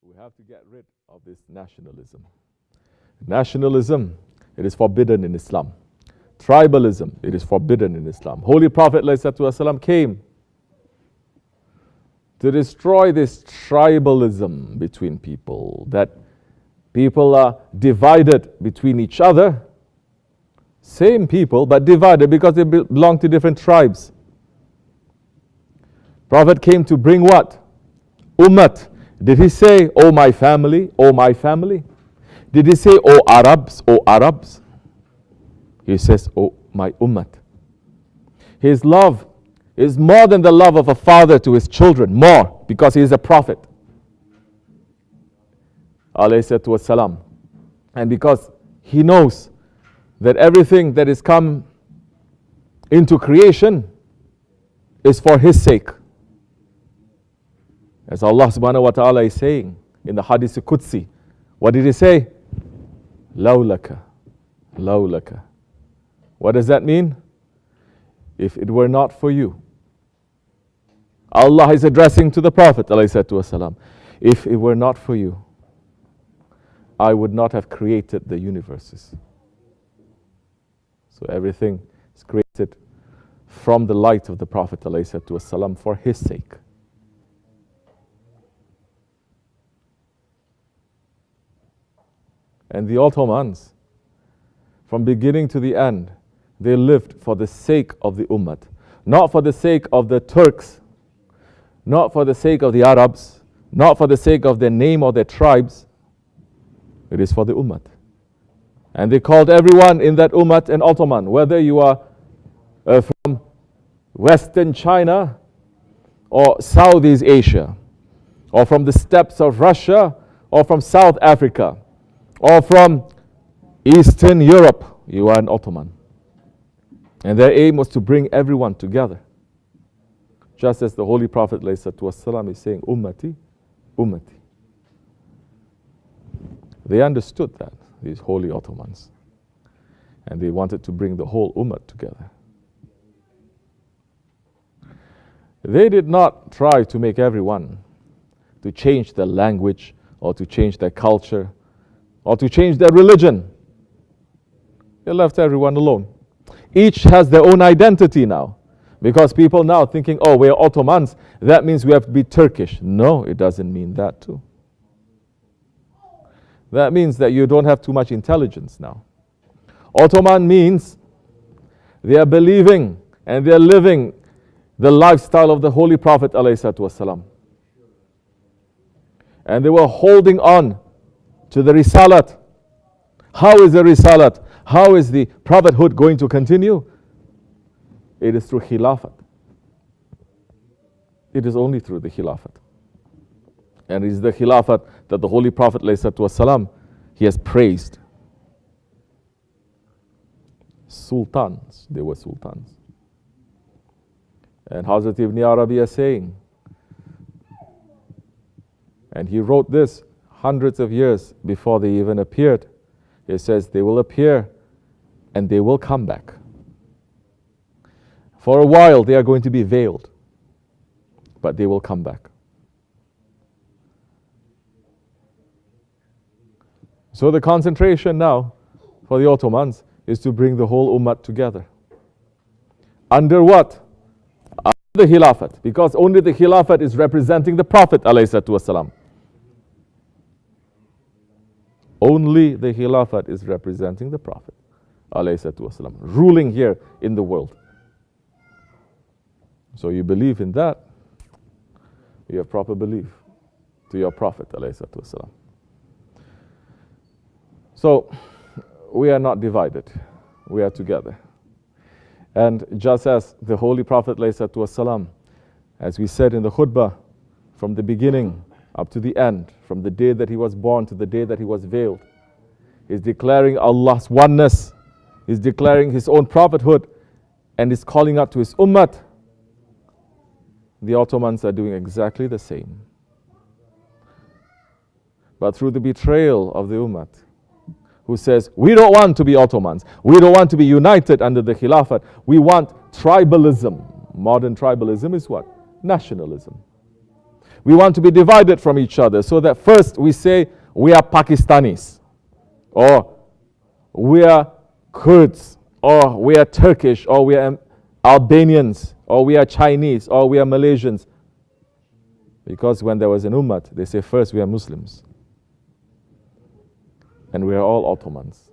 We have to get rid of this nationalism. Nationalism, it is forbidden in Islam. Tribalism, it is forbidden in Islam. Holy Prophet ﷺ came to destroy this tribalism between people, that people are divided between each other, same people, but divided because they belong to different tribes. Prophet came to bring what? Ummat. Did he say, "Oh my family, oh my family"? Did he say, "Oh Arabs, oh Arabs"? He says, "Oh my ummat." His love is more than the love of a father to his children, more, because he is a prophet. Alayhi. And because he knows that everything that is come into creation is for his sake. As Allah subhanahu wa ta'ala is saying in the Hadith Qudsi, what did he say? Lawlaka, lawlaka. What does that mean? If it were not for you. Allah is addressing to the Prophet ﷺ, if it were not for you, I would not have created the universes. So everything is created from the light of the Prophet ﷺ for his sake. And the Ottomans, from beginning to the end, they lived for the sake of the Ummah, not for the sake of the Turks, not for the sake of the Arabs, not for the sake of their name or their tribes. It is for the Ummah. And they called everyone in that Ummah an Ottoman, whether you are from Western China or Southeast Asia, or from the steppes of Russia, or from South Africa, or from Eastern Europe, you are an Ottoman. And their aim was to bring everyone together. Just as the Holy Prophet ﷺ is saying, Ummati, Ummati. They understood that, these holy Ottomans. And they wanted to bring the whole Ummah together. They did not try to make everyone to change their language or to change their culture or to change their religion. They left everyone alone. Each has their own identity now. Because people now thinking, oh, we're Ottomans, that means we have to be Turkish. No, it doesn't mean that too. That means that you don't have too much intelligence now. Ottoman means they are believing and they are living the lifestyle of the Holy Prophet ﷺ. And they were holding on to the Risalat. How is the Risalat? How is the prophethood going to continue? It is through Khilafat. It is only through the Khilafat. And it is the Khilafat that the Holy Prophet ﷺ, he has praised. Sultans, they were sultans. And Hazrat Ibn Arabi is saying, and he wrote this hundreds of years before they even appeared. He says, they will appear and they will come back. For a while they are going to be veiled, but they will come back. So the concentration now for the Ottomans is to bring the whole Ummah together. Under what? Under the Khilafat, because only the Khilafat is representing the Prophet ﷺ. Only the Khilafat is representing the Prophet ﷺ, ruling here in the world. So you believe in that, you have proper belief to your Prophet ﷺ. So we are not divided, we are together. And just as the Holy Prophet ﷺ, as we said in the khutbah, from the beginning up to the end, from the day that he was born to the day that he was veiled, is declaring Allah's oneness, is declaring his own prophethood, and is calling out to his ummah. The Ottomans are doing exactly the same. But through the betrayal of the ummah, who says, we don't want to be Ottomans, we don't want to be united under the Khilafat, we want tribalism. Modern tribalism is what? Nationalism. We want to be divided from each other, so that first we say we are Pakistanis, or we are Kurds, or we are Turkish, or we are Albanians, or we are Chinese, or we are Malaysians. Because when there was an ummah, they say first we are Muslims. And we are all Ottomans.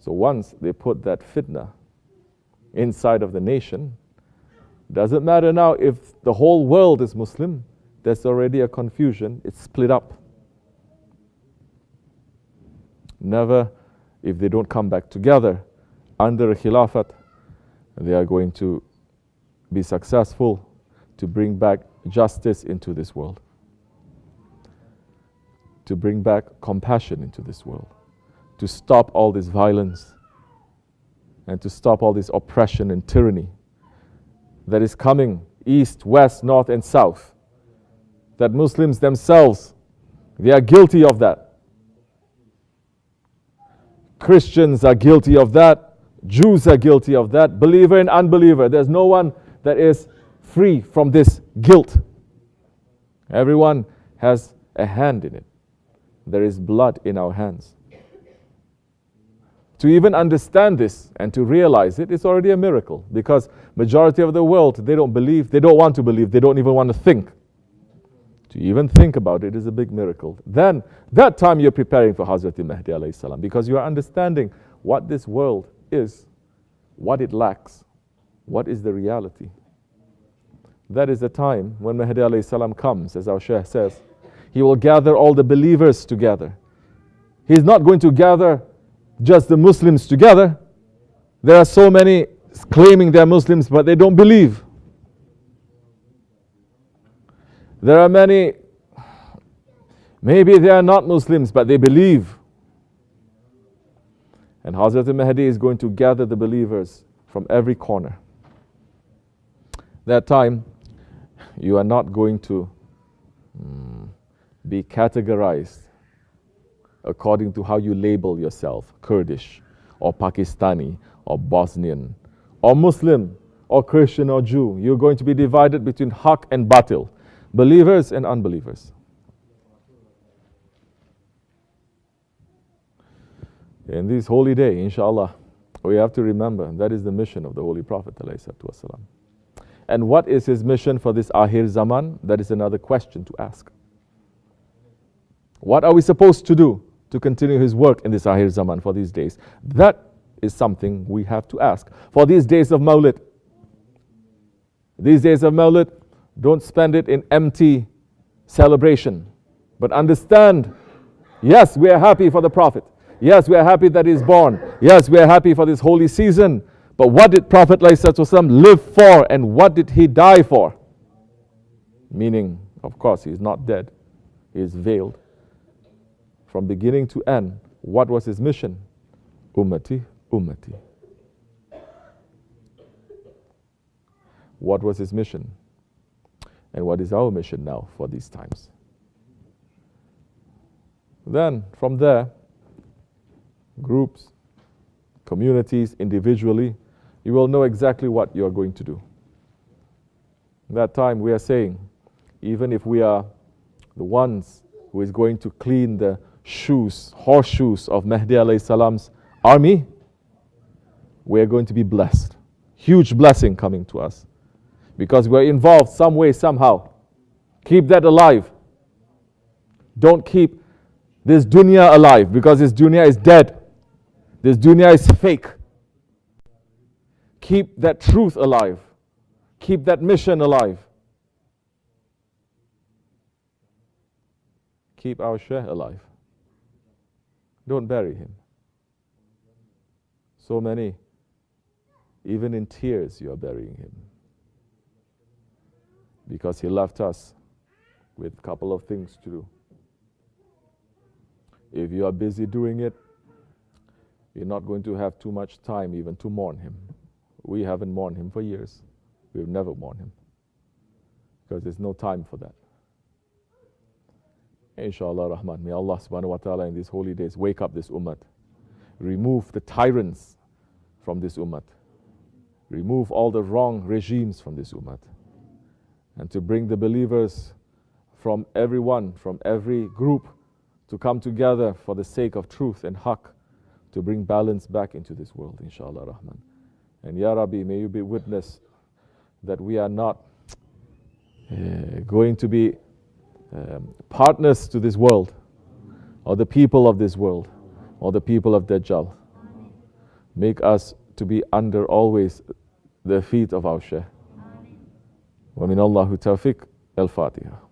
So once they put that fitna inside of the nation, doesn't matter now if the whole world is Muslim, there's already a confusion, it's split up. Never, if they don't come back together under a khilafat, they are going to be successful to bring back justice into this world, to bring back compassion into this world, to stop all this violence and to stop all this oppression and tyranny that is coming east, west, north and south, that Muslims themselves, they are guilty of that. Christians are guilty of that. Jews are guilty of that. Believer and unbeliever. There's no one that is free from this guilt. Everyone has a hand in it. There is blood in our hands. To even understand this and to realize it is already a miracle, because majority of the world, they don't believe, they don't want to believe, they don't even want to think. To even think about it is a big miracle. Then, that time you're preparing for Hazrat Mahdi alayhi salam, because you are understanding what this world is, what it lacks, what is the reality. That is the time when Mahdi alayhi salam comes, as our Shaykh says. He will gather all the believers together. He's not going to gather just the Muslims together. There are so many claiming they're Muslims, but they don't believe. There are many, maybe they are not Muslims, but they believe. And Hazrat Mahdi is going to gather the believers from every corner. That time, you are not going to be categorized according to how you label yourself, Kurdish, or Pakistani, or Bosnian, or Muslim, or Christian, or Jew. You're going to be divided between haq and batil, believers and unbelievers. In this holy day, inshallah, we have to remember that is the mission of the Holy Prophet ﷺ. And what is his mission for this Akhir Zaman? That is another question to ask. What are we supposed to do to continue his work in this Akhir Zaman for these days? That is something we have to ask. For these days of Mawlid, don't spend it in empty celebration, but understand, yes, we are happy for the Prophet. Yes, we are happy that he's born. Yes, we are happy for this holy season. But what did Prophet ﷺ live for, and what did he die for? Meaning, of course, he is not dead. He is veiled. From beginning to end, what was his mission? Ummati, ummati. What was his mission? And what is our mission now for these times? Then, from there, groups, communities, individually, you will know exactly what you are going to do. That time we are saying, even if we are the ones who is going to clean the shoes, horseshoes of Mahdi alayhi salam's army, we are going to be blessed. Huge blessing coming to us. Because we are involved some way, somehow. Keep that alive. Don't keep this dunya alive, because this dunya is dead. This dunya is fake. Keep that truth alive. Keep that mission alive. Keep our Shaykh alive. Don't bury him. So many, even in tears, you are burying him. Because he left us with a couple of things to do. If you are busy doing it, you're not going to have too much time even to mourn him. We haven't mourned him for years. We've never mourned him. Because there's no time for that. Inshallah Rahman, may Allah subhanahu wa ta'ala in these holy days wake up this ummah. Remove the tyrants from this ummah. Remove all the wrong regimes from this ummah. and to bring the believers from everyone, from every group, to come together for the sake of truth and haqq, to bring balance back into this world, inshallah Rahman. And Ya Rabbi, may you be witness that we are not going to be partners to this world, or the people of this world, or the people of Dajjal. Make us to be under always the feet of our Shaykh. Wa min Allahu tawfiq. Al-Fatiha.